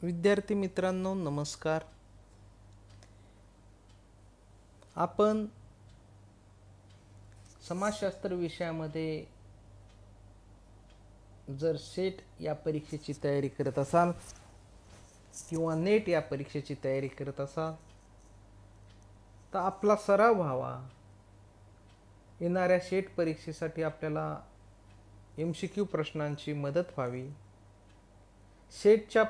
विद्यार्थी मित्रांनो नमस्कार. आपण समाजशास्त्र विषयामध्ये जर सेट या परीक्षेची तयारी करत असाल किंवा नेट या परीक्षेची तयारी करत असाल तर आपला सराव व्हावा. येणाऱ्या सेट परीक्षेसाठी आपल्याला MCQ प्रश्नांची मदत व्हावी. सेटच्या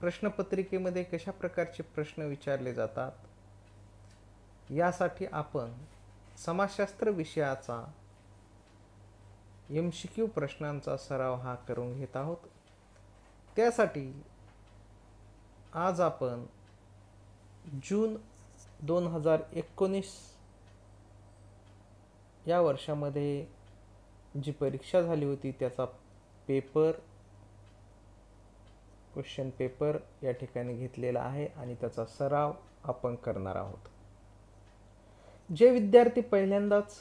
प्रश्नपत्रिकेमध्ये कशा प्रकारचे प्रश्न विचारले जातात यासाठी आपण समाजशास्त्र विषयाचा MCQ प्रश्नांचा सराव हा करून घेत आहोत. त्यासाठी आज आपण जून 2019 या वर्षामध्ये जी परीक्षा झाली होती त्याचा क्वेश्चन पेपर या ठिकाणी घेतलेला आहे आणि त्याचा सराव आपण करणार आहोत. जे विद्यार्थी पहिल्यांदाच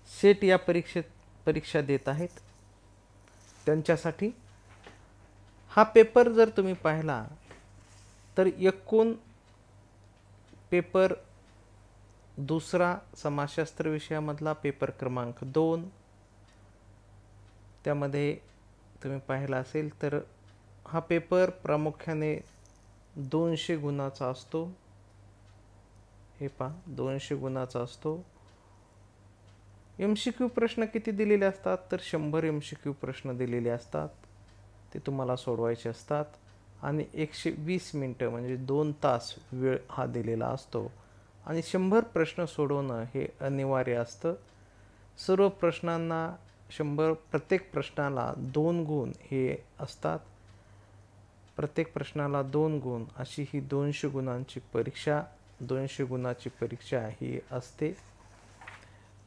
सेट या परीक्षा देत आहेत त्यांच्यासाठी हा पेपर जर तुम्ही पाहिला तर एकूण पेपर दुसरा समाजशास्त्र विषयामधला पेपर क्रमांक 2 त्यामध्ये तुम्ही पाहिला असेल तर हा पेपर प्रामुख्याने 200 गुणाचा असतो. हे पहा 200 गुणाचा असतो. MCQ प्रश्न किती दिलेले असतात तर 100 MCQ प्रश्न दिलेले असतात. ते तुम्हाला सोडवायचे असतात आणि 120 मिनिटं म्हणजे 2 तास वेळ हा दिलेला असतो आणि 100 प्रश्न सोडवणं हे अनिवार्य असतं. सर्व प्रश्नांना प्रत्येक प्रश्नाला 2 गुण हे असतात. प्रत्येक प्रश्नाला 2 गुण अशी ही 200 गुणांची परीक्षा 200 गुणाची परीक्षा ही असते.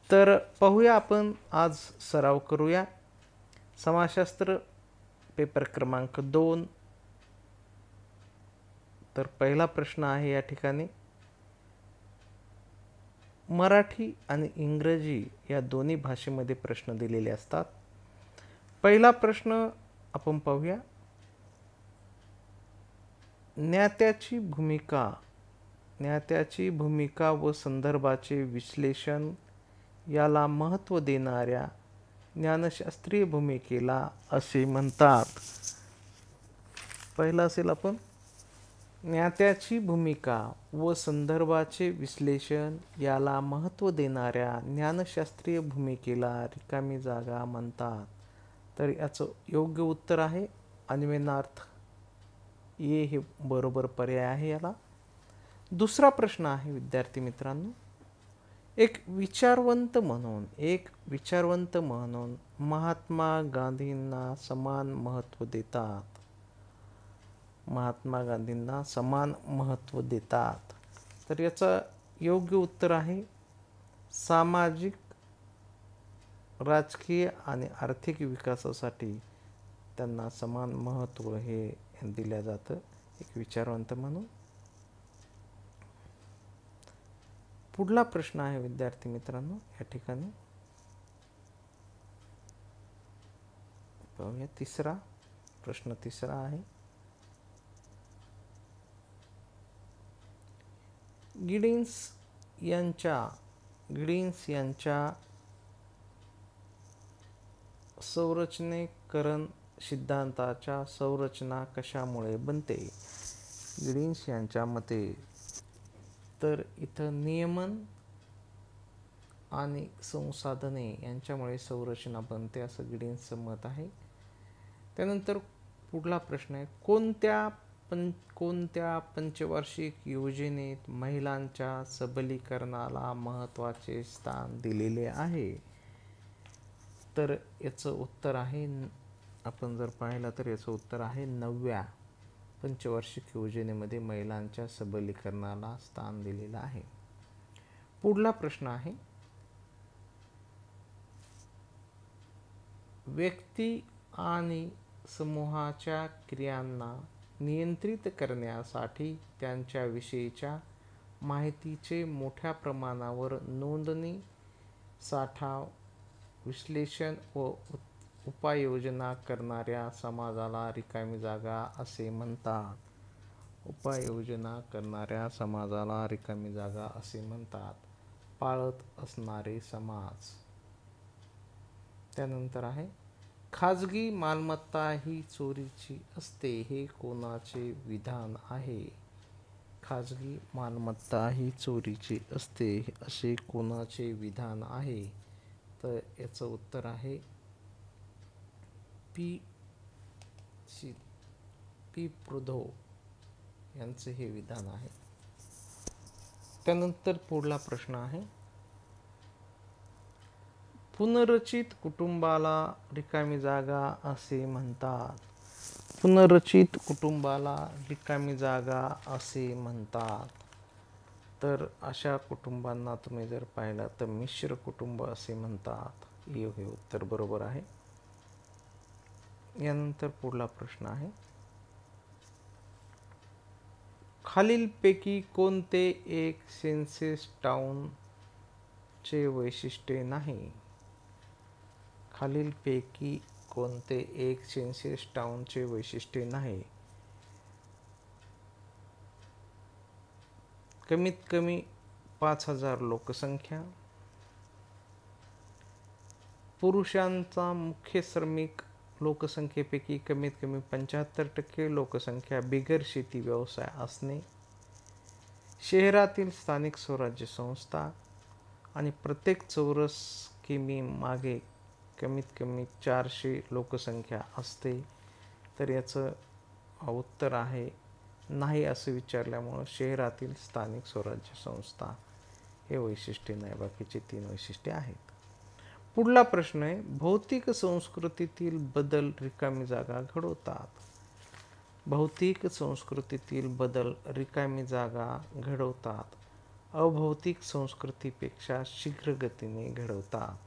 तर पाहूया आपण आज सराव करूया. समाजशास्त्र पेपर क्रमांक 2. तर पहिला प्रश्न आहे या ठिकाणी मराठी आणि इंग्रजी या दोन्ही भाषेमध्ये प्रश्न दिलेले असतात. पहिला प्रश्न आपण पाहूया. ज्ञात्याची भूमिका व संदर्भाचे विश्लेषण याला महत्त्व देणाऱ्या ज्ञानशास्त्रीय भूमिकेला असे म्हणतात. पहिला असेल आपण ज्ञात्याची भूमिका व संदर्भाचे विश्लेषण याला महत्त्व देणाऱ्या ज्ञानशास्त्रीय भूमिकेला रिकामी जागा म्हणतात. तर याचं योग्य उत्तर आहे अन्वयनार्थ ये हे बरोबर पर्याय आहे याला. दुसरा प्रश्न आहे विद्यार्थी मित्रांनो. एक विचारवंत म्हणून महात्मा गांधींना समान महत्त्व देतात. तर याचं योग्य उत्तर आहे सामाजिक, राजकीय आणि आर्थिक विकासासाठी त्यांना समान महत्त्व हे दिलं जातं एक विचारवंत म्हणून. पुढला प्रश्न आहे विद्यार्थी मित्रांनो या ठिकाणी पाहूया. तिसरा आहे गिडिन्स यांच्या संरचनेकरण सिद्धांताच्या संरचना कशामुळे बनते. गिडिन्स यांच्या मते तर इथं नियमन आणि संसाधने यांच्यामुळे संरचना बनते असं गिडिन्सचं मत आहे. त्यानंतर पुढला प्रश्न आहे कोणत्या पंचवार्षिक योजनेत महिलांच्या सबलीकरणाला महत्त्वाचे स्थान दिलेले आहे. तर याचं उत्तर आहे आपण जर पाहिलं तर याचं उत्तर आहे 9व्या पंचवार्षिक योजनेमध्ये महिलांच्या सबलीकरणाला स्थान दिलेलं आहे. पुढला प्रश्न आहे व्यक्ती आणि समूहाच्या क्रियांना नियंत्रित करण्यासाठी त्यांच्याविषयीच्या माहितीचे मोठ्या प्रमाणावर नोंदणी, साठा, विश्लेषण व उपाययोजना करणाऱ्या समाजाला रिकामी जागा असे म्हणतात. उपाययोजना करणाऱ्या समाजाला रिकामी जागा असे म्हणतात. पाळत असणारे समाज. त्यानंतर आहे खाजगी मालमत्ता ही चोरीची असते हे कोणाचे विधान आहे? खाजगी मालमत्ता ही चोरीची असते असे कोणाचे विधान आहे? तर याचं उत्तर आहे पी प्रुधो यांचे हे विधान आहे. त्यानंतर पुढला प्रश्न आहे पुनर्रचित कुटुंबाला रिकामी जागा असे म्हणतात. पुनर्रचित कुटुंबाला रिकामी जागा असे म्हणतात. तर अशा कुटुंबांना तुम्ही जर पाहिलं तर मिश्र कुटुंब असे म्हणतात. हे उत्तर बरोबर आहे. यानंतर पुढला प्रश्न आहे खालीलपैकी कोणते एक सेन्सस टाउनचे वैशिष्ट्य नाही? खालीलपैकी कोणते एक सेन्सस टाउनचे वैशिष्ट्य नाही? कमीत कमी 5,000 लोकसंख्या, पुरुषांचा मुख्य श्रमिक लोकसंख्येपैकी कमीत कमी 75% लोकसंख्या बिगर शेती व्यवसाय असणे, शहरातील स्थानिक स्वराज्य संस्था आणि प्रत्येक चौरस किमी मागे कमीत कमी 400 लोकसंख्या असते. तर याचं उत्तर आहे नाही असं विचारल्यामुळं शहरातील स्थानिक स्वराज्य संस्था हे वैशिष्ट्य नाही, बाकीचे 3 वैशिष्ट्ये आहेत. पुढला प्रश्न आहे भौतिक संस्कृतीतील बदल रिकामी जागा घडवतात. भौतिक संस्कृतीतील बदल रिकामी जागा घडवतात. अभौतिक संस्कृतीपेक्षा शीघ्र गतीने घडवतात.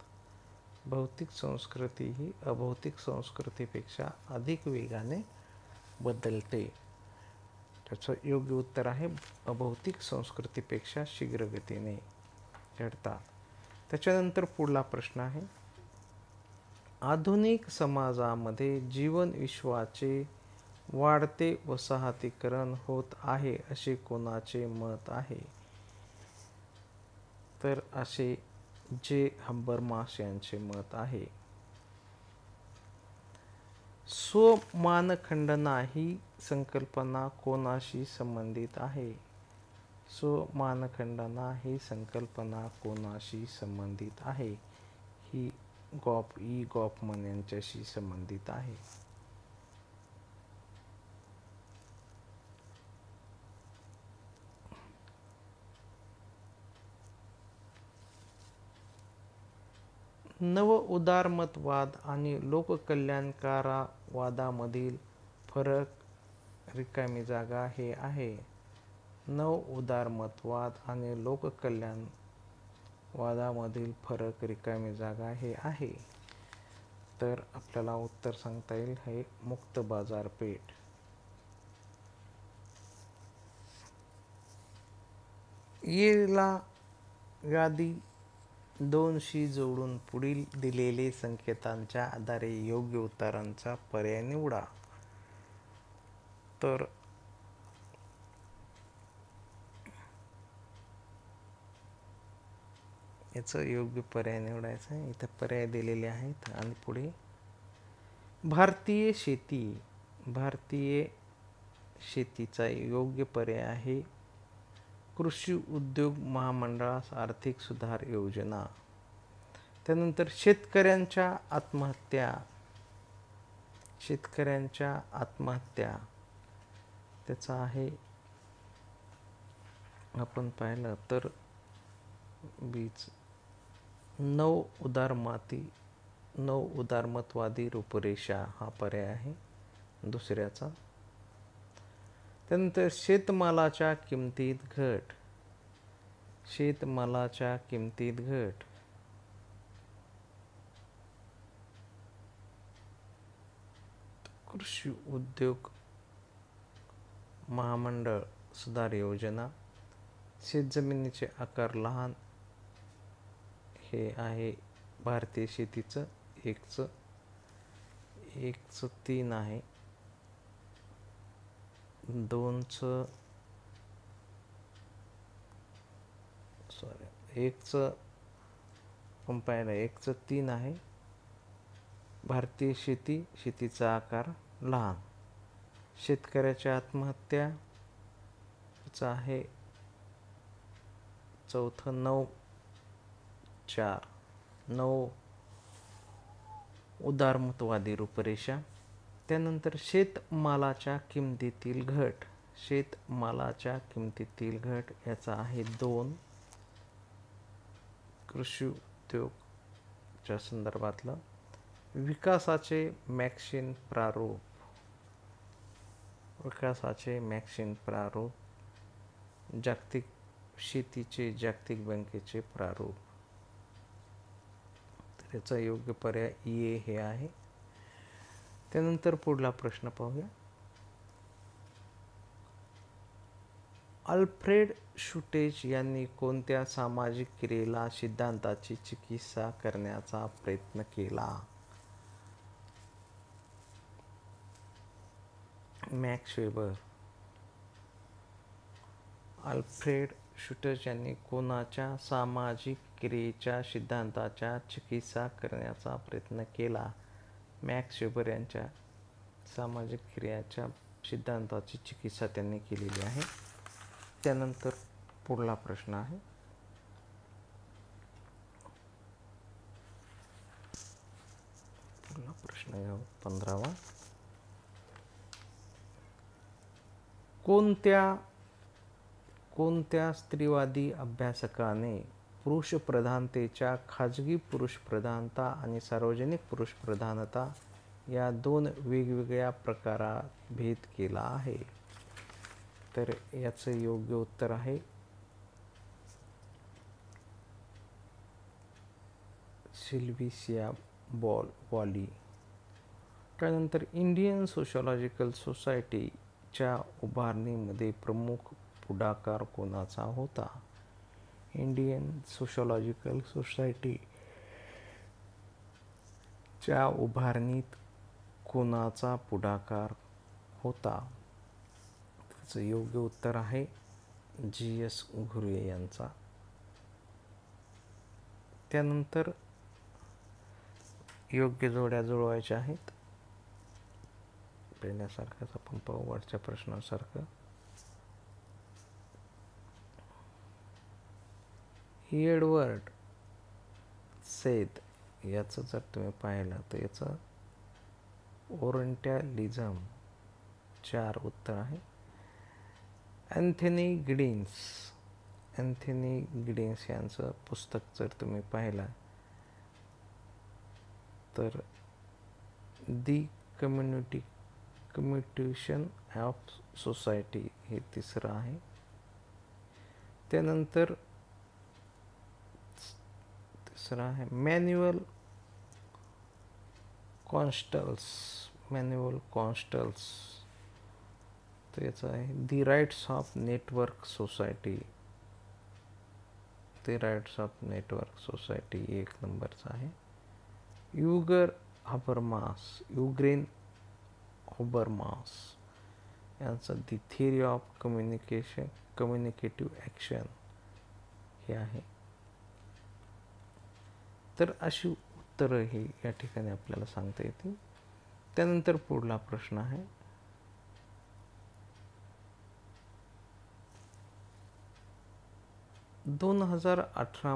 भौतिक संस्कृती ही अभौतिक संस्कृतीपेक्षा अधिक वेगाने बदलते. त्याचं योग्य उत्तर आहे अभौतिक संस्कृतीपेक्षा शीघ्र गतीने घडतात. त्याच्यानंतर पुढला प्रश्न आहे आधुनिक समाजामध्ये जीवन विश्वाचे वाढते वसाहतीकरण होत आहे असे कोणाचे मत आहे? तर असे जे हॅबरमास यांचे मत आहे. स्वमानखंडना ही संकल्पना कोणाशी संबंधित आहे? स्वमानखंडना ही संकल्पना कोणाशी संबंधित आहे? ही गॉफमन यांच्याशी संबंधित आहे. नव उदारमतवाद आणि लोककल्याणकारवादामधील फरक रिकामी जागा हे आहे. नव उदारमतवाद आणि लोककल्याणवादामधील फरक रिकामी जागा हे आहे. तर आपल्याला उत्तर सांगता येईल हे मुक्त बाजारपेठ. याला यादी 2शी जोडून पुढील दिलेले संकेतांच्या आधारे योग्य उत्तरांचा पर्याय निवडा. तर याचं योग्य पर्याय निवडायचं आहे. इथं पर्याय दिलेले आहेत आणि पुढे भारतीय शेतीचा योग्य पर्याय आहे कृषी उद्योग महामंडळास आर्थिक सुधार योजना. त्यानंतर शेतकऱ्यांच्या आत्महत्या त्याचा आहे आपण पाहिलं तर बीज नव उदारमतवादी रूपरेषा हा पर्याय आहे दुसऱ्याचा. त्यानंतर शेतमालाच्या किमतीत घट कृषी उद्योग महामंडळ सुधार योजना. शेतजमिनीचे आकार लहान हे आहे भारतीय शेतीचं एकचं. एकचं 3 आहे, 2चं सॉरी एकचं पण पाहिलं 1चं 3 आहे. भारतीय शेतीचा आकार लहान. शेतकऱ्याच्या आत्महत्या आहे चौथं 9-4 9 उदारमतवादी रूपरेषा. त्यानंतर शेतमालाच्या किमतीतील घट याचा आहे 2 कृषी उद्योगच्या संदर्भातलं. विकासाचे मॅक्सिन प्रारूप जागतिक शेतीचे जागतिक बँकेचे प्रारूप. तर याचा योग्य पर्याय ए हे आहे. त्यानंतर पुढला प्रश्न पाहूया. अल्फ्रेड शुटेज यांनी कोणत्या सामाजिक क्रियेला सिद्धांताची चिकित्सा करण्याचा प्रयत्न केला? Max weber. अल्फ्रेड शुटेज यांनी कोणाच्या सामाजिक क्रियेच्या सिद्धांताच्या चिकित्सा करण्याचा प्रयत्न केला? मॅक्स वेबर यांच्या सामाजिक क्रियाच्या सिद्धांताची चिकित्सा त्यांनी केलेली आहे. त्यानंतर पुढला प्रश्न आहे. पुढला प्रश्न 15वा. कोणत्या स्त्रीवादी अभ्यासकाने पुरुषप्रधानतेच्या खाजगी पुरुषप्रधानता आणि सार्वजनिक पुरुषप्रधानता या 2 वेगवेगळ्या प्रकारात भेद केला आहे? तर याचं योग्य उत्तर आहे सिल्व्हिया बॉली. त्यानंतर इंडियन सोशॉलॉजिकल सोसायटीच्या उभारणीमध्ये प्रमुख पुढाकार कोणाचा होता? इंडियन सोशॉलॉजिकल सोसायटीच्या उभारणीत कोणाचा पुढाकार होता? त्याचं योग्य उत्तर आहे GS घुर्ये यांचा. त्यानंतर योग्य जोड्या जुळवायच्या आहेत. पहिल्यासारखंच आपण पाहू वरच्या प्रश्नासारखं. एडवर्ड सेद याचं जर तुम्ही पाहिलं तर याचं ओरिएंटलिझम 4 उत्तर आहे. अँथनी गिडिन्स यांचं पुस्तक जर तुम्ही पाहिलं तर दी कम्युनिकेशन ऑफ सोसायटी हे 3रं आहे. त्यानंतर 3रं आहे मॅन्युअल कॉन्स्टल्स. तर याचं आहे दी राईट्स ऑफ नेटवर्क सोसायटी. 1 नंबरचा आहे. युग्रेन हबरमास यांचं दी थिअरी ऑफ कम्युनिकेटिव्ह ॲक्शन हे आहे. तर अशी उत्तरं ही या ठिकाणी आपल्याला सांगता येतील. त्यानंतर पुढला प्रश्न आहे.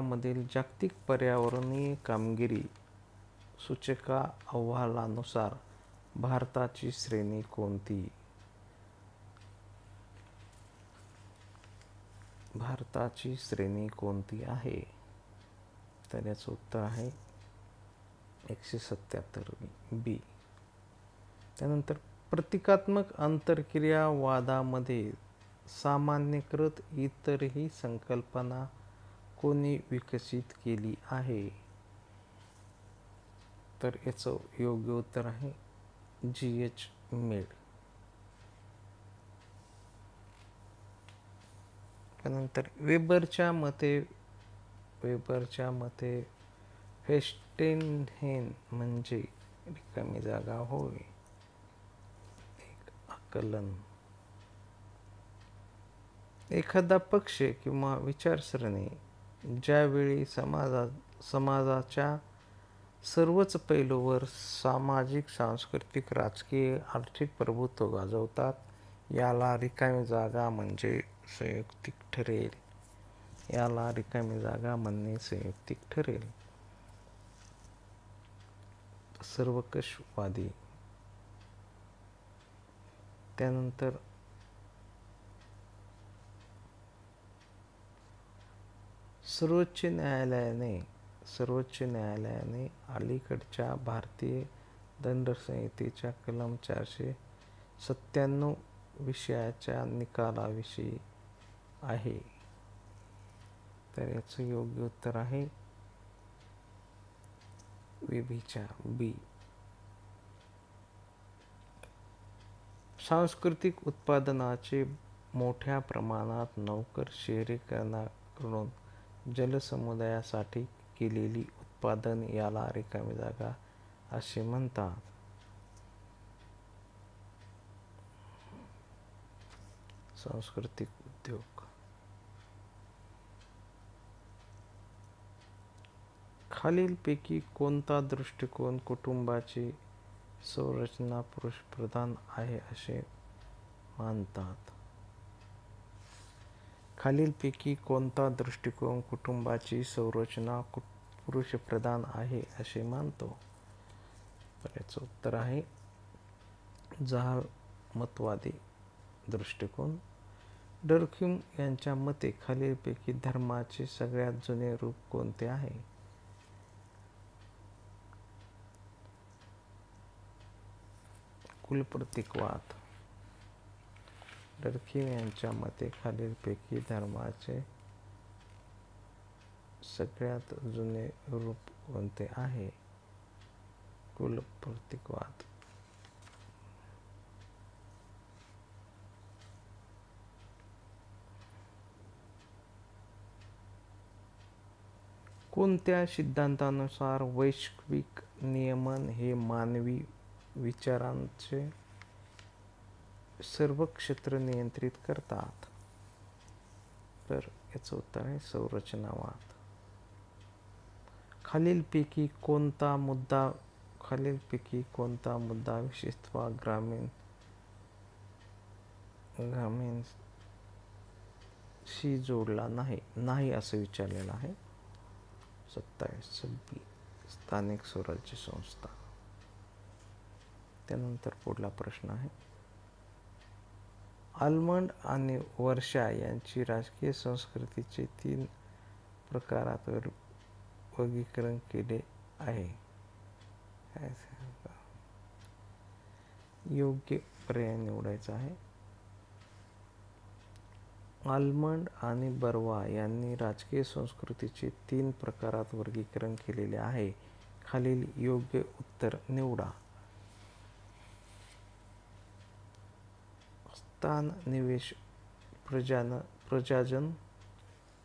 मधील जागतिक पर्यावरणीय कामगिरी सूचका अहवालानुसार भारताची श्रेणी कोणती? भारताची श्रेणी कोणती आहे? तर याचं उत्तर आहे 177 बी. त्यानंतर प्रतिकात्मक आंतरक्रियावादामध्ये सामान्यीकृत इतरही संकल्पना कोणी विकसित केली आहे? तर याचं योग्य उत्तर आहे GH मेड. त्यानंतर वेबरच्या मते फेस्टेनहेन म्हणजे रिकामी जागा होय. एक आकलन. एखादा पक्ष किंवा विचारसरणी ज्यावेळी समाजाच्या सर्वच पैलूवर सामाजिक, सांस्कृतिक, राजकीय, आर्थिक प्रभुत्व गाजवतात, याला रिकामी जागा म्हणजे संयुक्तिक ठरेल. याला रिकामी जागा म्हणणे संयुक्तिक ठरेल. सर्वंकषवादी. त्यानंतर सर्वोच्च न्यायालयाने अलीकडच्या भारतीय दंड संहितेच्या कलम 497 विषयाच्या निकालाविषयी आहे. तर याचं योग्य उत्तर आहे व्यभिचार, बी. सांस्कृतिक उत्पादनाचे मोठ्या प्रमाणात नोकर शहरीकरणाकडून जलसमुदायासाठी केलेली उत्पादन याला रिकामी जागा असे म्हणतात. सांस्कृतिक उद्योग. खालीलपैकी कोणता दृष्टिकोन कुटुंबाची संरचना पुरुषप्रधान आहे असे मानतात? खालीलपैकी कोणता दृष्टिकोन कुटुंबाची संरचना पुरुषप्रधान आहे असे मानतो? तर याचं उत्तर आहे जहालमतवादी दृष्टिकोन. डर्क्ह्यम यांच्या मते खालीलपैकी धर्माचे सगळ्यात जुने रूप कोणते आहे? कुलप्रतीकवाद. डर्क्ह्यम यांच्या मते खालीलपैकी धर्माचे सगळ्यात जुने रूप कोणते आहे? कुलप्रतीकवाद. कोणत्या सिद्धांतानुसार वैश्विक नियमन हे मानवी विचारांचे सर्व क्षेत्र नियंत्रित करतात? तर याचं उत्तर आहे संरचनावाद. खालीलपैकी कोणता मुद्दा विशेषतः ग्रामीणशी जोडला नाही असं विचारलेलं आहे. 27 स्थानिक स्वराज्य संस्था. त्यानंतर पुढला प्रश्न आहे, आल्मंड आणि वर्षा यांची राजकीय संस्कृतीचे 3 प्रकारात वर्गीकरण केले आहे. योग्य पर्याय निवडायचा आहे. आल्मंड आणि बर्वा यांनी राजकीय संस्कृतीचे 3 प्रकारात वर्गीकरण केलेले आहे. खालील योग्य उत्तर निवडा. स्थान, निवेश,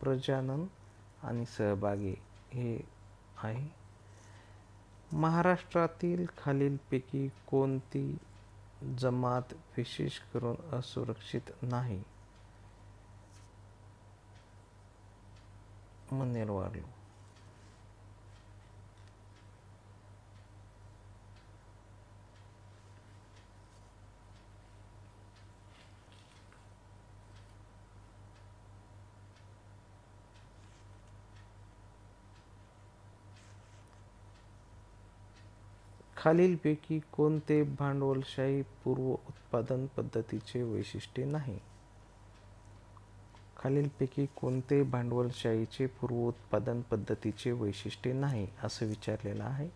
प्रजनन आणि सहभागी हे आहे. महाराष्ट्रातील खालीलपैकी कोणती जमात विशेष करून असुरक्षित नाही? मनेरवालो. खालीलपैकी कोणते भांडवलशाही पूर्व उत्पादन पद्धतीचे वैशिष्ट्य नाही? खालीलपैकी कोणते भांडवलशाहीचे पूर्व उत्पादन पद्धतीचे वैशिष्ट्य नाही असं विचारलेलं आहे.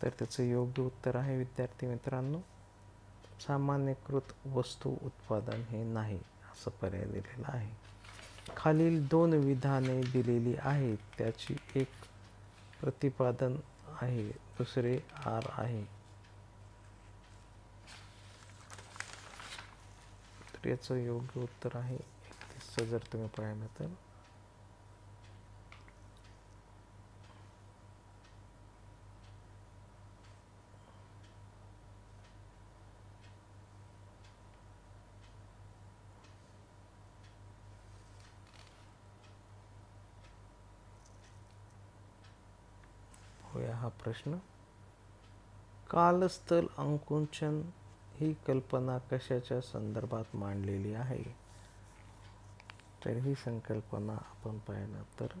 तर त्याचं योग्य उत्तर आहे विद्यार्थी मित्रांनो, सामान्यीकृत वस्तू उत्पादन हे नाही असं पर्याय दिलेला आहे. खालील 2 विधाने दिलेली आहेत, त्याची एक प्रतिपादन आहे, दुसरे आर आहे. तर याचं योग्य उत्तर आहे 31. जर तुम्ही पाहिलं तर पाहूया हा प्रश्न. कालस्थल अंकुचन ही कल्पना कशाच्या संदर्भात मांडलेली आहे? तर ही संकल्पना आपण पाहिलं तर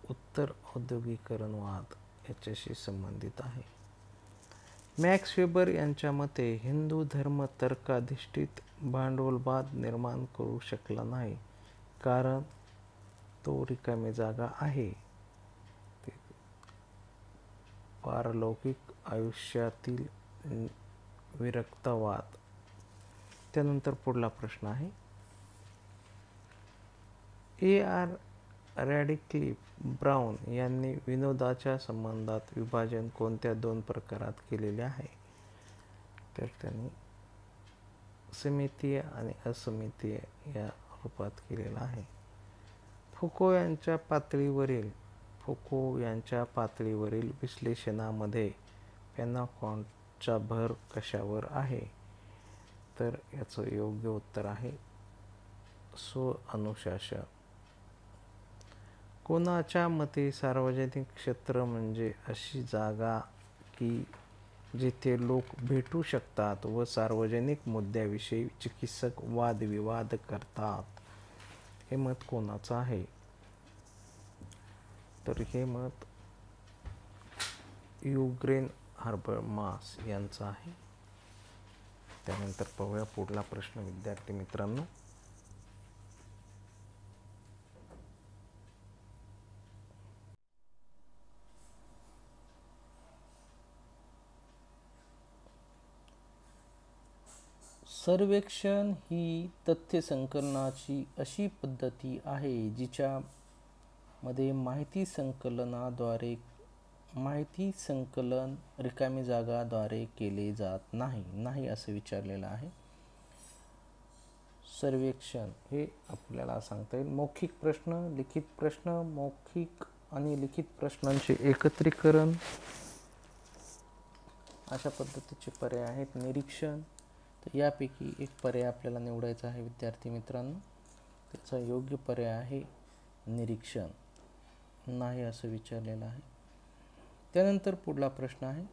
उत्तर औद्योगिकरणवाद याच्याशी संबंधित आहे. मॅक्स वेबर यांच्या मते हिंदू धर्म तर्काधिष्ठित भांडवलवाद निर्माण करू शकला नाही कारण तो रिकामी जागा आहे. पारलौकिक आयुष्यातील विरक्तवाद. त्यानंतर पुढला प्रश्न आहे. A.R. रॅडिक्लिफ ब्राउन यांनी विनोदाच्या संबंधात विभाजन कोणत्या दोन प्रकारात केलेले आहे? तर त्यांनी समितीय आणि असमितीय या रूपात केलेला आहे. फुको यांच्या पातळीवरील विश्लेषणामध्ये पॅनाकॉन्टचा भर कशावर आहे? तर याचं योग्य उत्तर आहे स्व अनुशासन. कोणाच्या मते सार्वजनिक क्षेत्र म्हणजे अशी जागा की जिथे लोक भेटू शकतात व सार्वजनिक मुद्द्याविषयी चिकित्सक वादविवाद करतात? हे मत कोणाचं आहे? तर हे मत युग्रेन हर्बरमास यांचं आहे. त्यानंतर पाहूया पुढला प्रश्न विद्यार्थी मित्रांनो. सर्वेक्षण ही तथ्य संकलनाची अशी पद्धती आहे जिच्यामध्ये माहिती संकलन रिकामी जागाद्वारे केले जात नाही असं विचारलेलं आहे. सर्वेक्षण हे आपल्याला सांगता येईल मौखिक प्रश्न, लिखित प्रश्न, मौखिक आणि लिखित प्रश्नांचे एकत्रीकरण अशा पद्धतीचे पर्याय आहेत. निरीक्षण, तर यापैकी एक पर्याय आपल्याला निवडायचा आहे विद्यार्थी मित्रांनो. त्याचा योग्य पर्याय आहे निरीक्षण, नाही असं विचारलेलं आहे. त्यानंतर पुढला प्रश्न आहे.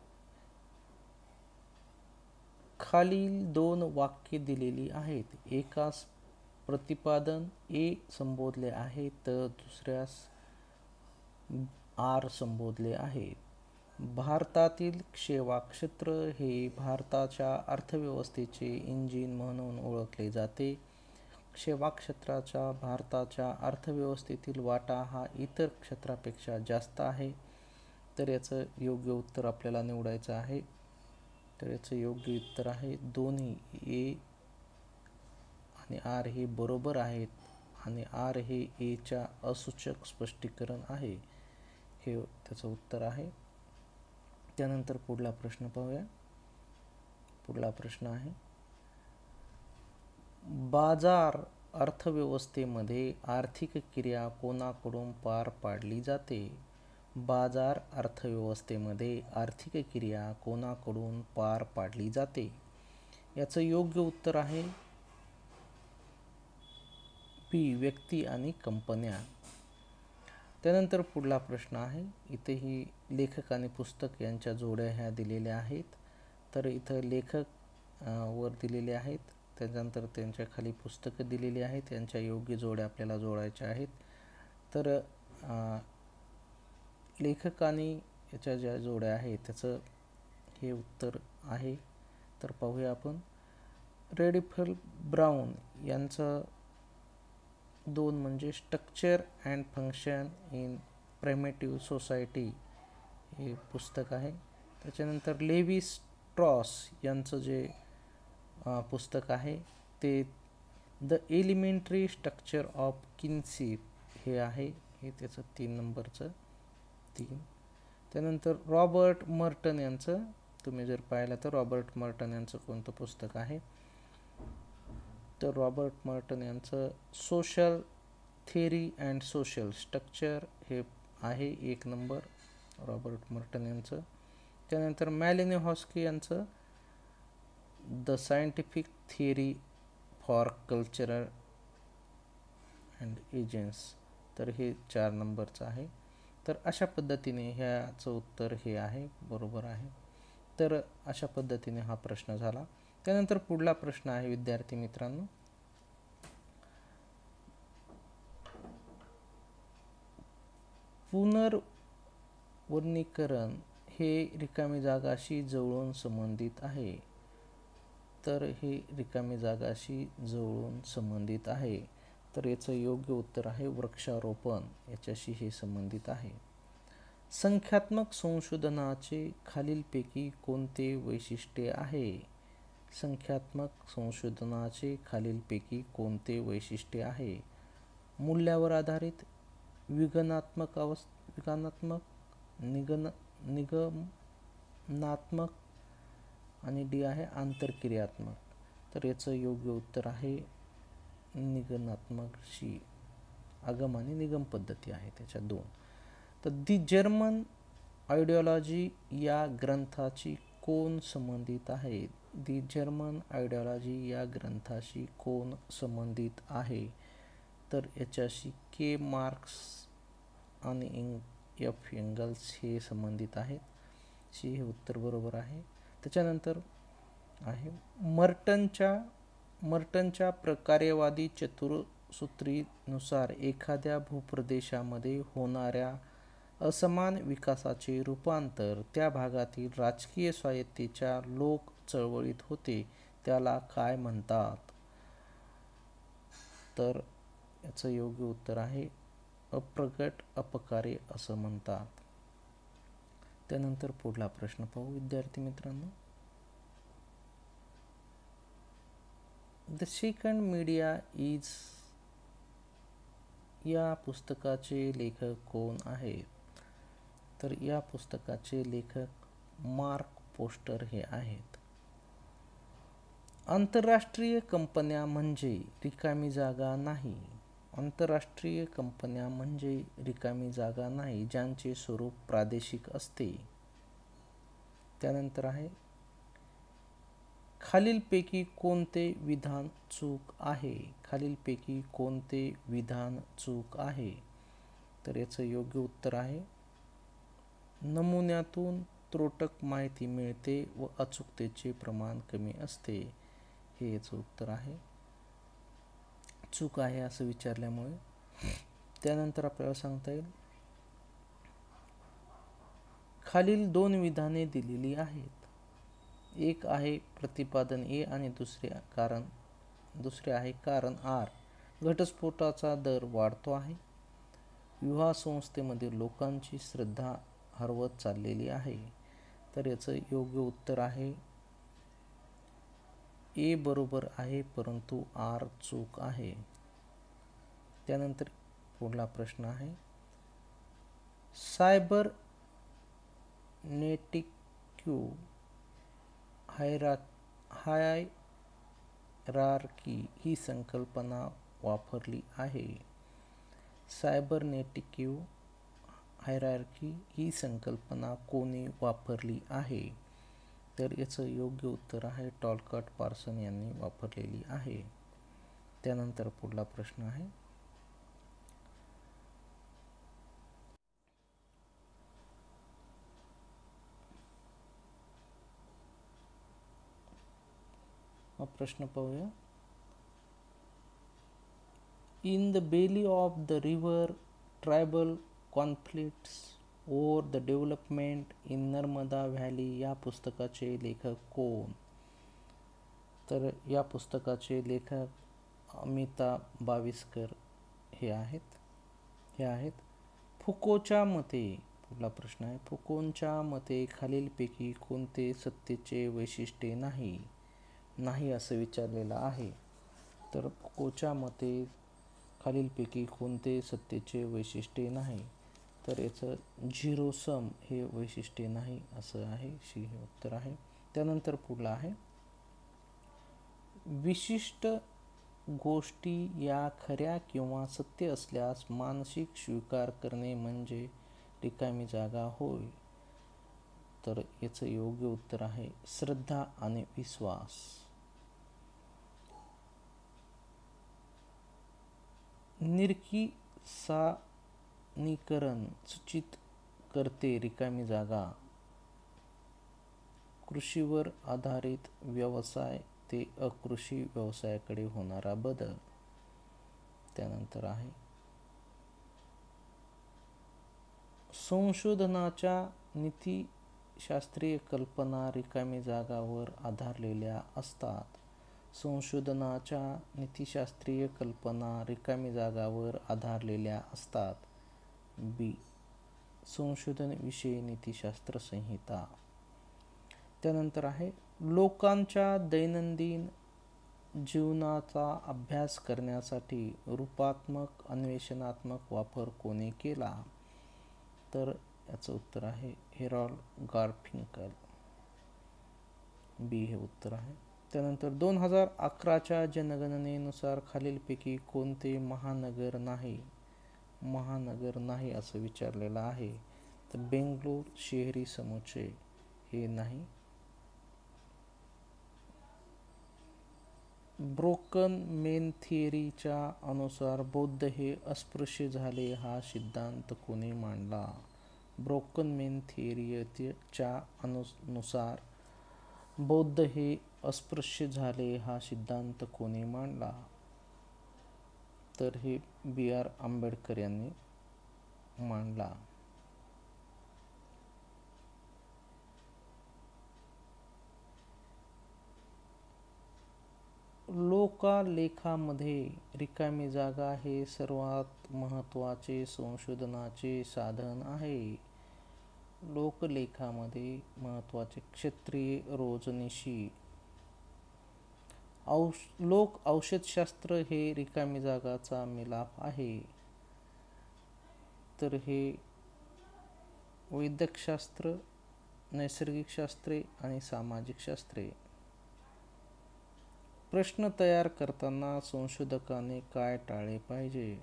खालील दोन वाक्ये दिलेली आहेत. एकास प्रतिपादन ए संबोधले आहे तर दुसऱ्यास आर संबोधले आहे. भारतातील सेवा क्षेत्र हे भारताच्या अर्थव्यवस्थेचे इंजिन म्हणून ओळखले जाते. सेवा क्षेत्राचा भारताच्या अर्थव्यवस्थेतील वाटा हा इतर क्षेत्रापेक्षा जास्त आहे. तर याचं योग्य उत्तर आपल्याला निवडायचं आहे. तर याचं योग्य उत्तर आहे दोन्ही ए आणि आर हे बरोबर आहेत आणि आर हे एच्या असूचक स्पष्टीकरण आहे. हे त्याचं उत्तर आहे. त्यानंतर पुढला प्रश्न पाहूया. पुढला प्रश्न आहे. बाजार अर्थव्यवस्थेमध्ये आर्थिक क्रिया कोणाकडून पार पाडली जाते? बाजार अर्थव्यवस्थेमध्ये आर्थिक क्रिया कोणाकडून पार पाडली जाते? याचं योग्य उत्तर आहे बी, व्यक्ती आणि कंपन्या. त्यानंतर पुढला प्रश्न आहे. इथेही लेखक आणि पुस्तक यांच्या जोड्या ह्या दिलेल्या आहेत. तर इथं लेखक वर दिलेले आहेत, त्याच्यानंतर त्यांच्या खाली पुस्तकं दिलेली आहेत. यांच्या योग्य जोड्या आपल्याला जोडायच्या आहेत. तर लेखक आणि याच्या ज्या जोड्या आहेत त्याचं हे उत्तर आहे. तर पाहूया आपण. रॅडिक्लिफ ब्राउन यांचं दोन म्हणजे structure and function in primitive society हे पुस्तक आहे. त्याच्यानंतर लेवी स्ट्रॉस यांचं जे पुस्तक आहे ते the elementary structure of kinship हे आहे. हे त्याचं 3 नंबरचं 3. त्यानंतर रॉबर्ट मर्टन यांचं, तुम्ही जर पाहिलं तर रॉबर्ट मर्टन यांचं कोणतं पुस्तक आहे? तर रॉबर्ट मर्टन यांचं social theory and social structure हे आहे 1 नंबर रॉबर्ट मर्टन यांचं. त्यानंतर मॅलिनोव्स्की यांचं the scientific theory for cultural and एजन्स, तर हे 4 नंबरचं आहे. तर अशा पद्धतीने ह्याचं उत्तर हे आहे, बरोबर आहे. तर अशा पद्धतीने हा प्रश्न झाला. त्यानंतर पुढला प्रश्न आहे विद्यार्थी मित्रांनो, पुनर्वनीकरण हे रिकामी जागाशी जवळून संबंधित आहे. तर हे रिकामी जागाशी जवळून संबंधित आहे. तर याचं योग्य उत्तर आहे वृक्षारोपण, याच्याशी हे संबंधित आहे. संख्यात्मक संशोधनाचे खालीलपैकी कोणते वैशिष्ट्य आहे? संख्यात्मक संशोधनाचे खालीलपैकी कोणते वैशिष्ट्य आहे? मूल्यावर आधारित, विगणात्मक निगमनात्मक आणि डी आहे आंतरक्रियात्मक. तर याचं योग्य उत्तर आहे निगमनात्मकशी. आगम आणि निगम पद्धती आहे त्याच्या दोन. तर दी जर्मन आयडिओलॉजी या ग्रंथाची कोण संबंधित आहे? दी जर्मन आयडिओलॉजी या ग्रंथाशी कोण संबंधित आहे? तर याच्याशी के मार्क्स आणि एफ एंगल्स हे संबंधित आहेत. शी हे उत्तर बरोबर आहे. त्याच्यानंतर आहे मर्टनच्या प्रकार्यवादी चतुसूत्रीनुसार एखाद्या भूप्रदेशामध्ये होणाऱ्या असमान विकासाचे रूपांतर त्या भागातील राजकीय स्वायत्तेच्या लोक चळवळीत होते, त्याला काय म्हणतात? तर याचं योग्य उत्तर आहे अप्रगट अपकार्य असं म्हणतात. त्यानंतर पुढला प्रश्न पाहू विद्यार्थी मित्रांनो. द सेकंड मीडिया इज या पुस्तकाचे लेखक कोण आहेत? तर या पुस्तकाचे लेखक मार्क पोस्टर हे आहेत. आंतरराष्ट्रीय कंपन्या म्हणजे रिकामी जागा नाही. आंतरराष्ट्रीय कंपन्या म्हणजे रिकामी जागा नाही ज्यांचे स्वरूप प्रादेशिक असते. त्यानंतर आहे खालीलपैकी कोणते विधान चूक आहे? खालीलपैकी कोणते विधान चूक आहे? तर याचं योग्य उत्तर आहे नमुन्यातून त्रोटक माहिती मिळते व अचूकतेचे प्रमाण कमी असते. हे याचं उत्तर आहे. चूक आहे असं विचारल्यामुळे. त्यानंतर आपल्याला सांगता येईल खालील दोन विधाने दिलेली आहेत. एक आहे प्रतिपादन ए आणि दुसरे आहे कारण आर. घटस्फोटाचा दर वाढतो आहे. विवाह संस्थेमध्ये लोकांची श्रद्धा हरवत चाललेली आहे. तर याचं योग्य उत्तर आहे ए बरोबर आहे परंतु आर चूक आहे. त्यानंतर पुढला प्रश्न आहे सायबर नेटिक्यू हायरार्की ही संकल्पना वापरली आहे. सायबरनेटिक्यू हायरार्की ही संकल्पना कोणी वापरली आहे? तर याचं योग्य उत्तर आहे टॉलकॉट पार्सन यांनी वापरलेली आहे. त्यानंतर पुढला प्रश्न आहे हा प्रश्न पाहूया. In the belly of the river tribal conflicts over the development in Narmada valley या पुस्तकाचे लेखक कोण? तर या पुस्तकाचे लेखक अमिता बाविस्कर हे आहेत. फुकोच्या मते पुढला प्रश्न आहे फुकोच्या मते खालीलपैकी कोणते सत्तेचे वैशिष्ट्य नाही असं विचारलेलं आहे. तर फुकोच्या मते खालीलपैकी कोणते सत्तेचे वैशिष्ट्य नाही? तर याचं झिरो सम हे वैशिष्ट्य नाही असं आहे. शी हे उत्तर आहे. त्यानंतर पुढला आहे विशिष्ट गोष्टी या खऱ्या किंवा सत्य असल्यास मानसिक स्वीकार करणे म्हणजे रिकामी जागा होय. तर याचं योग्य उत्तर आहे श्रद्धा आणि विश्वास. नूतनीकरण सूचित करते रिकामी जागा. कृषीवर आधारित व्यवसाय ते अकृषी व्यवसायाकडे होणारा बदल. त्यानंतर आहे संशोधनाच्या नीतिशास्त्रीय कल्पना रिकामी जागावर आधारलेल्या असतात. संशोधनाच्या नीतिशास्त्रीय कल्पना रिकामी जागावर आधारलेल्या असतात. बी. संशोधन विषयी नीतिशास्त्र संहिता. त्यानंतर आहे लोकांच्या दैनंदिन जीवनाचा अभ्यास करण्यासाठी रूपात्मक अन्वेषणात्मक वापर कोणी केला. तर याचं उत्तर आहे हेरॉल्ड गार्फिंकल. बी हे उत्तर आहे. त्यानंतर 2011च्या जनगणनेनुसार खालीलपैकी कोणते महानगर नाही असं विचारलेलं आहे. तर बेंगलोर शहरी समुच्चय हे नाही. ब्रोकन मेन थिअरीच्या अनुसार बौद्ध हे अस्पृश्य झाले हा सिद्धांत कोणी मांडला. ब्रोकन मेन थिअरीच्या अनुसार बौद्ध हे अस्पृश्य झाले हा सिद्धांत कोणी मांडला. तर हे B.R. आंबेडकर यांनी मांडला. लोकालेखामध्ये रिकामी जागा हे सर्वात महत्त्वाचे संशोधनाचे साधन आहे. लोकलेखामध्ये महत्त्वाचे क्षेत्रीय रोजनिशी. लोक औषधशास्त्र हे रिकामी जागाचा मिलाप आहे. तर हे वैद्यकशास्त्र, नैसर्गिक शास्त्रे आणि सामाजिक शास्त्रे. प्रश्न तयार करताना संशोधकाने काय टाळले पाहिजे.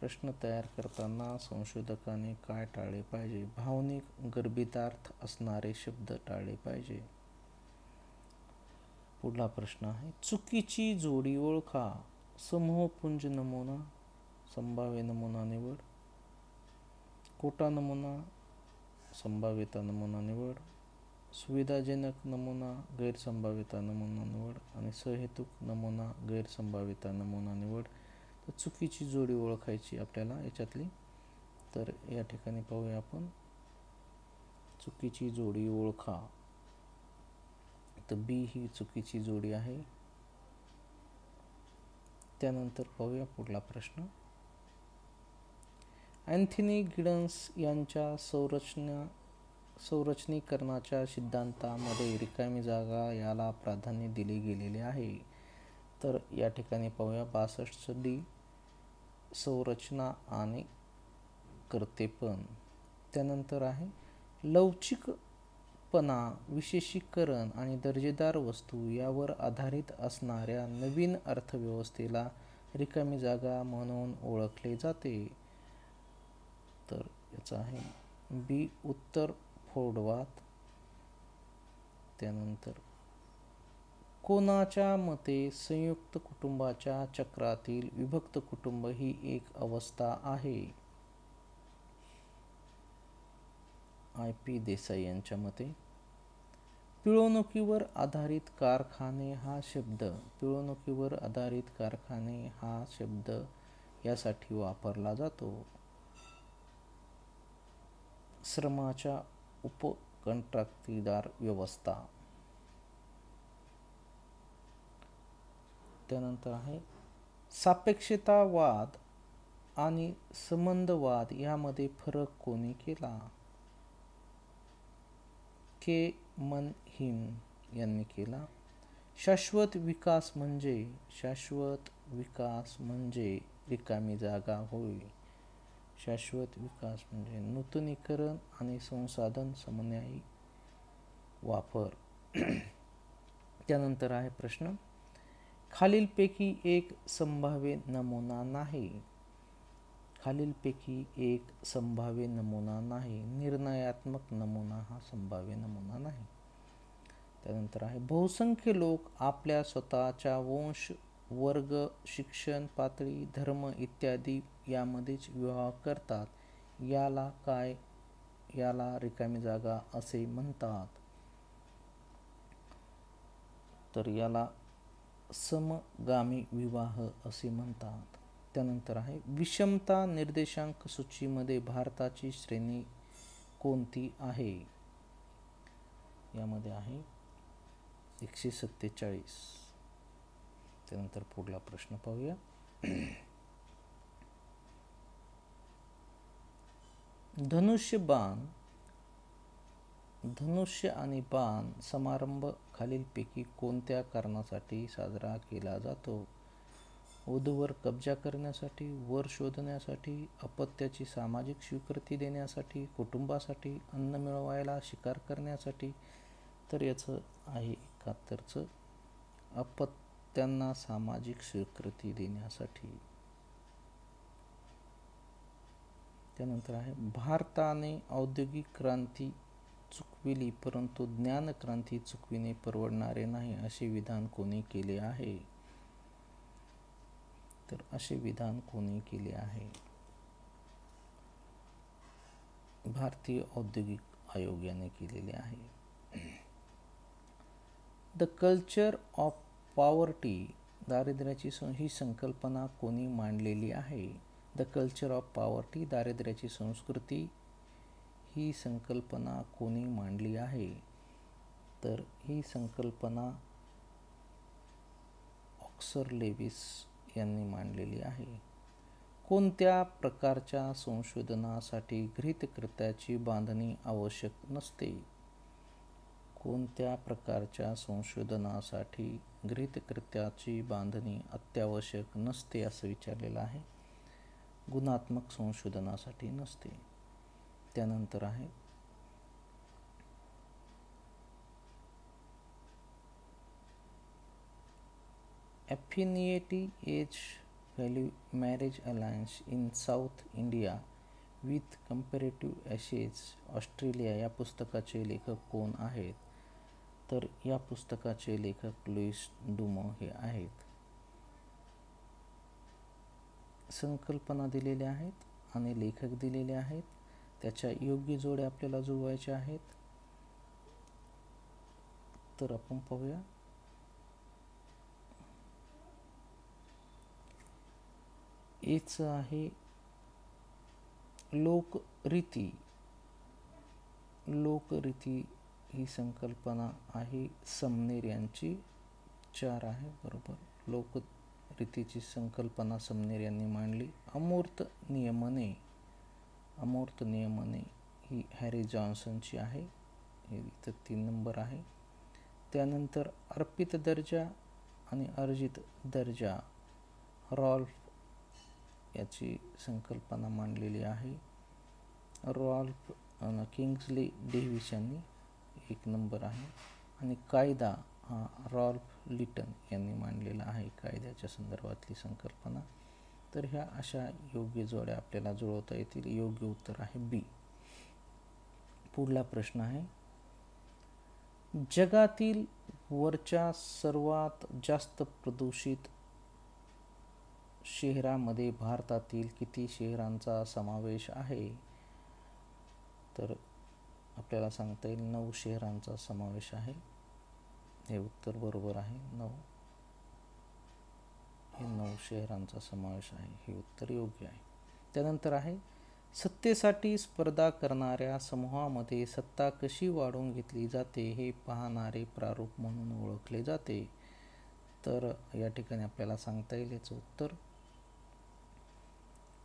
प्रश्न तयार करताना संशोधकाने काय टाळले पाहिजे. भावनिक गर्भितार्थ असणारे शब्द टाळले पाहिजे. पुढला प्रश्न आहे चुकीची जोडी ओळखा. समूहपुंज नमुना, संभाव्य नमुना निवड. कोटा नमुना, संभाव्यता नमुना निवड. सुविधाजनक नमुना, गैरसंभाव्यता नमुना निवड. आणि सहेतुक नमुना, गैरसंभाव्यता नमुना निवड. तर चुकीची जोडी ओळखायची आपल्याला याच्यातली. तर या ठिकाणी पाहूया आपण चुकीची जोडी ओळखा. तर बी ही चुकीची जोडी आहे. त्यानंतर पाहूया पुढला प्रश्न. अँथनी गिडन्स यांच्या संरचनीकरणाच्या सिद्धांतामध्ये रिकामी जागा याला प्राधान्य दिले गेलेले आहे. तर या ठिकाणी पाहूया 62 संरचना आणि कर्तेपण. त्यानंतर आहे लवचिकपणा, विशेषीकरण आणि दर्जेदार वस्तू यावर आधारित असणाऱ्या नवीन अर्थव्यवस्थेला रिकामी जागा म्हणून ओळखले जाते. तर याचा आहे बी उत्तर फोर्डवाद. त्यानंतर कोणाच्या मते संयुक्त कुटुंबाच्या चक्रातील विभक्त कुटुंब ही एक अवस्था आहे. I.P. देसाई यांच्या मते. पिळवणुकीवर आधारित कारखाने हा शब्द, पिळवणुकीवर आधारित कारखाने हा शब्द यासाठी वापरला जातो. श्रमाच्या उपकंत्राटदार व्यवस्था. त्यानंतर आहे सापेक्षतावाद आणि संबंधवाद यामध्ये फरक कोणी केला. के मनहिम यांनी केला. शाश्वत विकास म्हणजे रिकामी जागा होय. शाश्वत विकास म्हणजे नूतनीकरण आणि संसाधन समन्वयी वापर. त्यानंतर आहे प्रश्न खालीलपैकी एक संभाव्य नमुना नाही. खालीलपैकी एक संभाव्य नमुना नाही. निर्णयात्मक नमुना हा संभाव्य नमुना नाही. त्यानंतर आहे बहुसंख्य लोक आपल्या स्वतःच्या वंश, वर्ग, शिक्षण पातळी, धर्म इत्यादी यामध्येच विवाह करतात. याला रिकामी जागा असे म्हणतात? तर याला समगामी विवाह असे म्हणतात. त्यानंतर आहे विषमता निर्देशांक सूचीमध्ये भारताची श्रेणी कोणती आहे? यामध्ये आहे 147. त्यानंतर पुढला प्रश्न पाहूया. धनुष्य आणि बाण समारंभ खालीलपैकी कोणत्या कारणासाठी साजरा केला जातो? वधूवर कब्जा करण्यासाठी, वर शोधण्यासाठी, अपत्याची सामाजिक स्वीकृती देण्यासाठी, कुटुंबासाठी, अन्न मिळवायला, शिकार करण्यासाठी. तर याचं आहे 71चं अपत्यांना सामाजिक स्वीकृती देण्यासाठी. त्यानंतर आहे भारताने औद्योगिक क्रांती चुकविली परंतु ज्ञान क्रांती चुकविणे परवडणारे नाही असे विधान कोणी केले आहे? तर असे विधान कोणी केले आहे? भारतीय औद्योगिक आयोग याने केलेले आहे. द कल्चर ऑफ पॉवर्टी दारिद्र्याची ही संकल्पना कोणी मांडलेली आहे? द कल्चर ऑफ पॉवर्टी दारिद्र्याची संस्कृती ही संकल्पना कोणी मांडली आहे? तर ही संकल्पना ऑक्सर लेविस यांनी मांडलेली आहे. कोणत्या प्रकारच्या संशोधनासाठी गृहीतकृत्याची बांधणी आवश्यक नसते? कोणत्या प्रकारच्या संशोधनासाठी गृहीतकृत्याची बांधणी अत्यावश्यक नसते असं विचारलेलं आहे. गुणात्मक संशोधनासाठी नसते. त्यानंतर आहे affinity as value marriage alliance in South India with comparative essays Australia या पुस्तकाचे लेखक कोण आहेत? तर या पुस्तकाचे लेखक लुईस डुमो हे आहेत. संकल्पना दिलेल्या आहेत आणि लेखक दिलेले आहेत. त्याच्या योग्य जोड्या आपल्याला जुळवायच्या आहेत. तर आपण पाहूया. एच आहे लोकरीती. लोकरीती ही संकल्पना आहे समनेर यांची. 4 आहे बरोबर. लोकरीतीची संकल्पना समनेर यांनी मांडली. अमूर्त नियमने ही हॅरी जॉन्सनची आहे. हे इथं 3 नंबर आहे. त्यानंतर अर्पित दर्जा आणि अर्जित दर्जा रॉल्फ याची संकल्पना मांडलेली आहे. रॉल्फ किंग्सली डेव्हिस यांनी 1 नंबर आहे. आणि कायदा हा रॉल्फ लिटन यांनी मांडलेला आहे. कायद्याच्या संदर्भातली संकल्पना. तर ह्या अशा योग्य जोड्या आपल्याला जुळवता येतील. योग्य उत्तर आहे बी. पुढला प्रश्न आहे जगातील वरच्या सर्वात जास्त प्रदूषित शहरामध्ये भारतातील किती शहरांचा समावेश आहे? तर आपल्याला सांगता येईल 9 शहरांचा समावेश आहे. हे उत्तर बरोबर आहे. 9 शहरांचा समावेश आहे. हे उत्तर योग्य आहे. त्यानंतर आहे सत्तेसाठी स्पर्धा करणाऱ्या समूहामध्ये सत्ता कशी वाढवून घेतली जाते हे पाहणारे प्रारूप म्हणून ओळखले जाते. तर या ठिकाणी आपल्याला सांगता येईल याचं उत्तर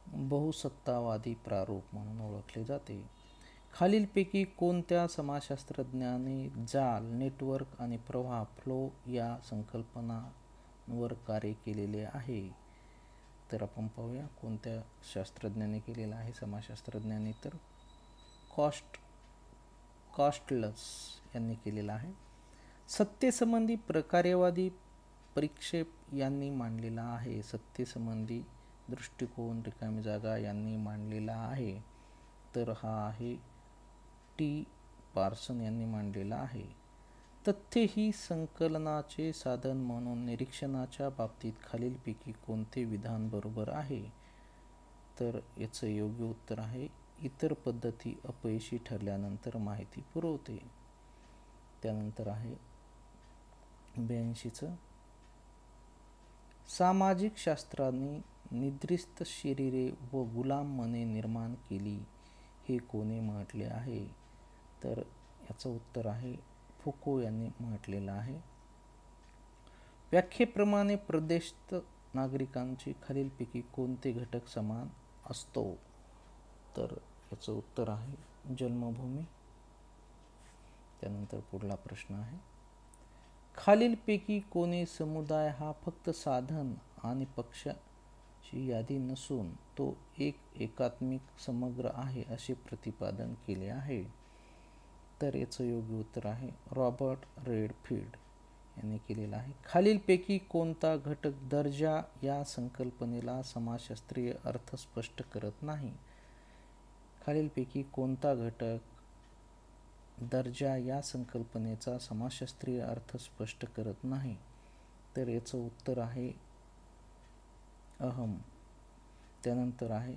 बहुसत्तावादी प्रारूप म्हणून ओळखले जाते. खालीलपैकी कोणत्या समाजशास्त्रज्ञाने जाल, नेटवर्क आणि प्रवाह फ्लो या संकल्पनांवर कार्य केलेले आहे? तर आपण पाहूया कोणत्या शास्त्रज्ञाने केलेला आहे समाजशास्त्रज्ञांनी. तर कॉस्टलस यांनी केलेला आहे. सत्तेसंबंधी कार्यवादी परिक्षेप यांनी मांडलेला आहे. सत्तेसंबंधी दृष्टिकोन रिकामी जागा यांनी मांडलेला आहे. तर हा आहे टी पार्सन यांनी मांडलेला आहे. तथ्य ही संकलनाचे साधन म्हणून निरीक्षणाच्या बाबतीत खालीलपैकी कोणते विधान बरोबर आहे? तर याचं योग्य उत्तर आहे इतर पद्धती अपयशी ठरल्यानंतर माहिती पुरवते. त्यानंतर आहे 82चं, सामाजिक शास्त्रांनी निद्रिस्त शरीरे व गुलाम मने निर्माण केली हे कोणी म्हटले आहे? तर याचं उत्तर आहे फुको यांनी म्हटलेलं आहे. व्याख्येप्रमाणे प्रदेशस्थ नागरिकांचे खालीलपैकी कोणते घटक समान असतो? तर याचं उत्तर आहे जन्मभूमी. त्यानंतर पुढला प्रश्न आहे, खालीलपैकी कोणी समुदाय हा फक्त साधन आणि पक्षाची यादी नसून तो एक एकात्मिक समग्र आहे असे प्रतिपादन केले आहे? तर याचं योग्य उत्तर आहे रॉबर्ट रेडफिल्ड यांनी केलेलं आहे. खालीलपैकी कोणता घटक दर्जा या संकल्पनेला समाजशास्त्रीय अर्थ स्पष्ट करत नाही? खालीलपैकी कोणता घटक दर्जा या संकल्पनेचा समाजशास्त्रीय अर्थ स्पष्ट करत नाही? तर याचं उत्तर आहे अहम. त्यानंतर आहे,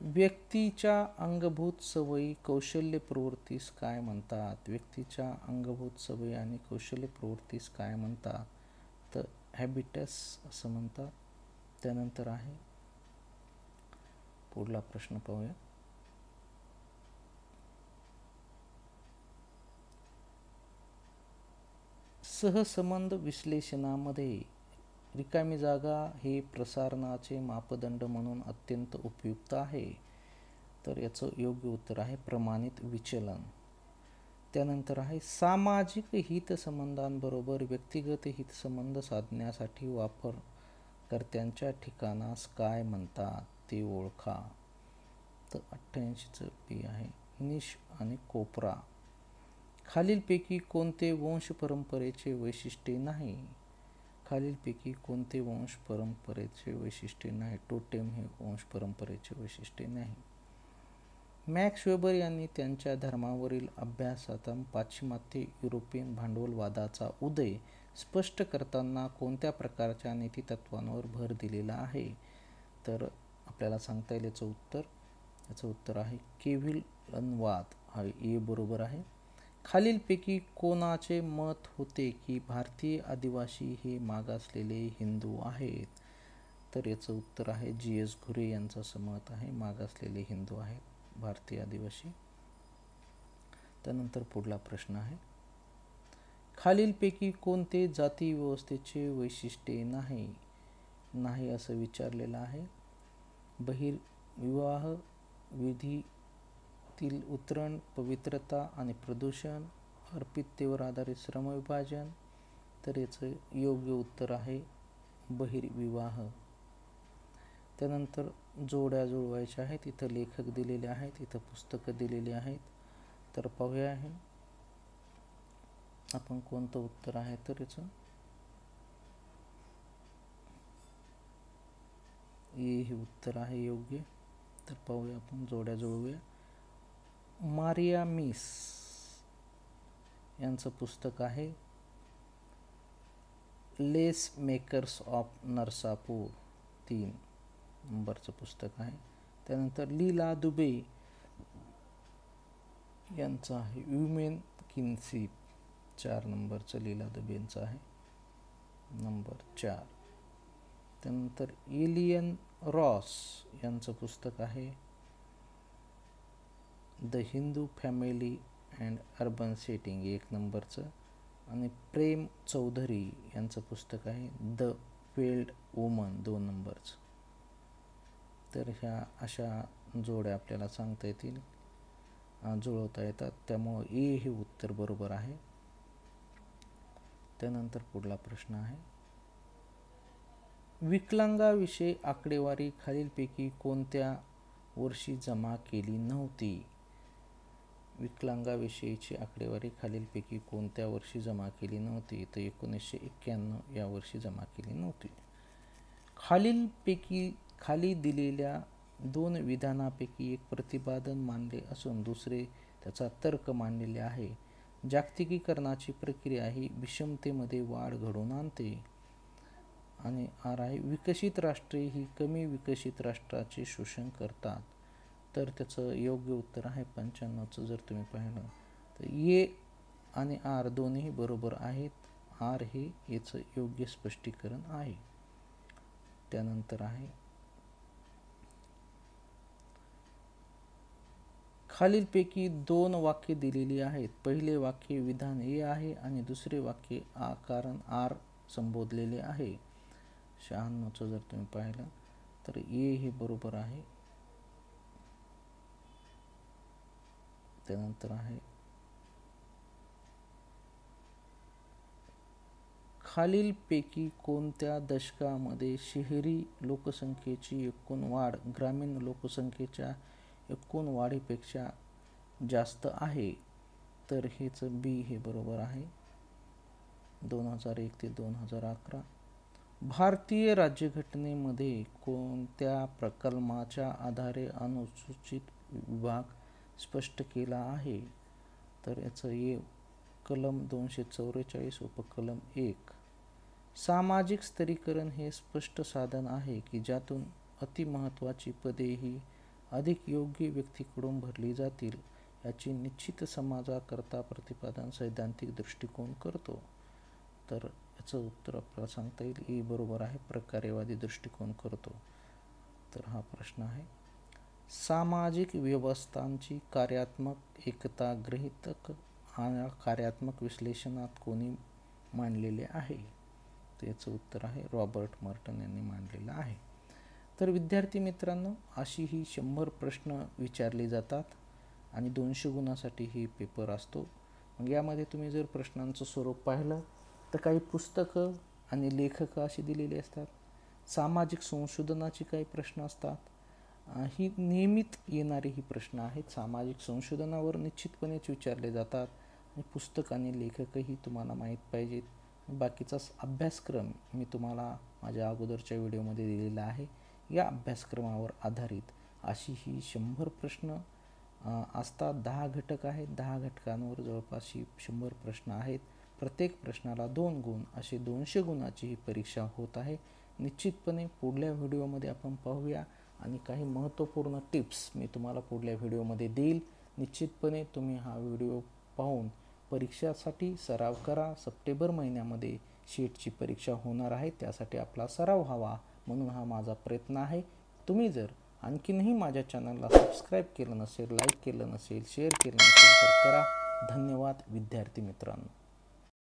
व्यक्तीच्या अंगभूत सवयी कौशल्य प्रवृत्तीस काय म्हणतात? व्यक्तीच्या अंगभूत सवयी आणि कौशल्य प्रवृत्तीस काय म्हणतात? तर हॅबिटस असं म्हणतात. त्यानंतर आहे, पुढला प्रश्न पाहूया, सहसंबंध विश्लेषणामध्ये रिकामी जागा हे प्रसारणाचे मापदंड म्हणून अत्यंत उपयुक्त आहे. तर याचं योग्य उत्तर आहे प्रमाणित विचलन. त्यानंतर आहे, सामाजिक हितसंबंधांबरोबर व्यक्तिगत हितसंबंध साधण्यासाठी वापरकर्त्यांच्या ठिकाणास काय म्हणतात ते ओळखा. तर 88चं बी आहे निश आणि कोपरा. खालीलपैकी कोणते वंश परंपरेचे वैशिष्ट्य नाही? खालीलपैकी कोणते वंश परंपरेचे वैशिष्ट्य नाही? टोटेम हे वंश परंपरेचे वैशिष्ट्य नाही. मॅक्स वेबर यांनी त्यांच्या धर्मावरील अभ्यासात पाश्चिमात्य युरोपियन भांडवलवादाचा उदय स्पष्ट करताना कोणत्या प्रकारच्या नीतितत्वांवर भर दिलेला आहे? तर आपल्याला सांगता येईल याचं उत्तर आहे केव्हिलनवाद. हा ए बरोबर आहे. खालीलपैकी कोणाचे मत होते की भारतीय आदिवासी हे मागासलेले हिंदू आहेत? तर याचं उत्तर आहे जी.एस. घुरे यांचं असं मत आहे, मागासलेले हिंदू आहेत भारतीय आदिवासी. त्यानंतर पुढला प्रश्न आहे, खालीलपैकी कोणते जाती व्यवस्थेचे वैशिष्ट्य नाही असं विचारलेलं आहे? बहिर्विवाह, विधीतील उतरण, पवित्रता आणि प्रदूषण, अर्पिततेवर आधारित श्रमविभाजन. तर याचं योग्य उत्तर आहे बहिर्विवाह. त्यानंतर जोड्या जुळवायच्या आहेत. इथं लेखक दिलेले आहेत, इथं पुस्तकं दिलेली आहेत. तर पाहूया आहे आपण कोणतं उत्तर आहे. तर याचं हे उत्तर आहे योग्य. तर पाहूया आपण, जोड्या जुळवूया. मारिया मिस यांचं पुस्तक आहे लेस मेकर्स ऑफ नरसापूर, 3 नंबरचं पुस्तक आहे. त्यानंतर लीला दुबे यांचं आहे वुमेन किनशिप, 4 नंबरचं लीला दुबेंचं आहे, नंबर 4. त्यानंतर एलियन रॉस यांचं पुस्तक आहे the Hindu family and urban setting, 1 नंबरचं. आणि प्रेम चौधरी यांचं पुस्तक आहे द वेल्ड वुमन, 2 नंबरचं. तर ह्या अशा जोड्या आपल्याला सांगता येतील, जुळवता येतात. त्यामुळं ए हे उत्तर बरोबर आहे. त्यानंतर पुढला प्रश्न आहे, विकलांगाविषयी आकडेवारी खालीलपैकी कोणत्या वर्षी जमा केली नव्हती? विकलांगाविषयीची आकडेवारी खालीलपैकी कोणत्या वर्षी जमा केली नव्हती? तर 1991 या वर्षी जमा केली नव्हती. खालीलपैकी खाली दिलेल्या 2 विधानापैकी एक प्रतिपादन मानले असून दुसरे त्याचा तर्क मांडलेले आहे. जागतिकीकरणाची प्रक्रिया ही विषमतेमध्ये वाढ घडवून आणते. आणि आर आहे, विकसित राष्ट्रे ही कमी विकसित राष्ट्राचे शोषण करतात. तर त्याचं योग्य उत्तर आहे 95चं. जर तुम्ही पाहिलं तर ए आणि आर दोन्ही बरोबर आहेत. आर हे याचं योग्य स्पष्टीकरण आहे. त्यानंतर आहे खालीलपैकी 2 वाक्ये दिलेली आहेत. पहिले वाक्य विधान ए आहे आणि दुसरे वाक्य कारण आर संबोधलेले आहे. 96चं जर तुम्ही पाहिलं तर ए हे बरोबर आहे. त्यानंतर आहे खालीलपैकी कोणत्या दशकामध्ये शहरी लोकसंख्येची एकूण वाढ ग्रामीण लोकसंख्येच्या एकूण वाढीपेक्षा जास्त आहे? तर हेचं बी हे बरोबर आहे. 2001 ते 2011. भारतीय राज्यघटनेमध्ये कोणत्या प्रकल्पाच्या आधारे अनुसूचित विभाग स्पष्ट केला आहे? तर याचं ए कलम 244 उपकलम 1. सामाजिक स्तरीकरण हे स्पष्ट साधन आहे की ज्यातून अतिमहत्त्वाची पदे ही अधिक योग्य व्यक्तीकडून भरली जातील याची निश्चित समाजाकरता प्रतिपादन सैद्धांतिक दृष्टिकोन करतो. तर याचं उत्तर आपल्याला सांगता येईल ए बरोबर आहे. प्रकार्यवादी दृष्टिकोन करतो. तर हा प्रश्न आहे. सामाजिक व्यवस्थांची कार्यात्मक एकता गृहीतक आणि कार्यात्मक विश्लेषणात कोणी मांडलेले आहे? तर याचं उत्तर आहे रॉबर्ट मर्टन यांनी मांडलेलं आहे. तर विद्यार्थी मित्रांनो, अशी ही 100 प्रश्न विचारले जातात आणि 200 गुणासाठी ही पेपर असतो. मग यामध्ये तुम्ही जर प्रश्नांचं स्वरूप पाहिलं तर काही पुस्तकं आणि लेखक अशी दिलेली असतात. सामाजिक संशोधनाचे काही प्रश्न असतात. ही नियमित येणारी ही प्रश्न आहेत. सामाजिक संशोधनावर निश्चितपणेच विचारले जातात आणि पुस्तक आणि लेखकही तुम्हाला माहीत पाहिजेत. बाकीचा अभ्यासक्रम मी तुम्हाला माझ्या अगोदरच्या व्हिडिओमध्ये दिलेला आहे. या अभ्यासक्रमावर आधारित अशी ही 100 प्रश्न असतात. 10 घटक आहेत. 10 घटकांवर जवळपास 100 प्रश्न आहेत. प्रत्येक प्रश्नाला 2 गुण असे 200 गुणाची ही परीक्षा होत आहे. निश्चितपणे पुढल्या व्हिडिओमध्ये आपण पाहूया आणि काही महत्त्वपूर्ण टिप्स मी तुम्हाला पुढल्या व्हिडिओमध्ये देईल. निश्चितपणे तुम्ही हा व्हिडिओ पाहून परीक्षासाठी सराव करा. सप्टेंबर महिन्यामध्ये शीटची परीक्षा होणार आहे. त्यासाठी आपला सराव व्हावा म्हणून हा माझा प्रयत्न आहे. तुम्ही जर आणखीनही माझ्या चॅनलला सबस्क्राईब केलं नसेल, लाईक केलं नसेल, शेअर केलं नसेल तर करा. धन्यवाद विद्यार्थी मित्रांनो.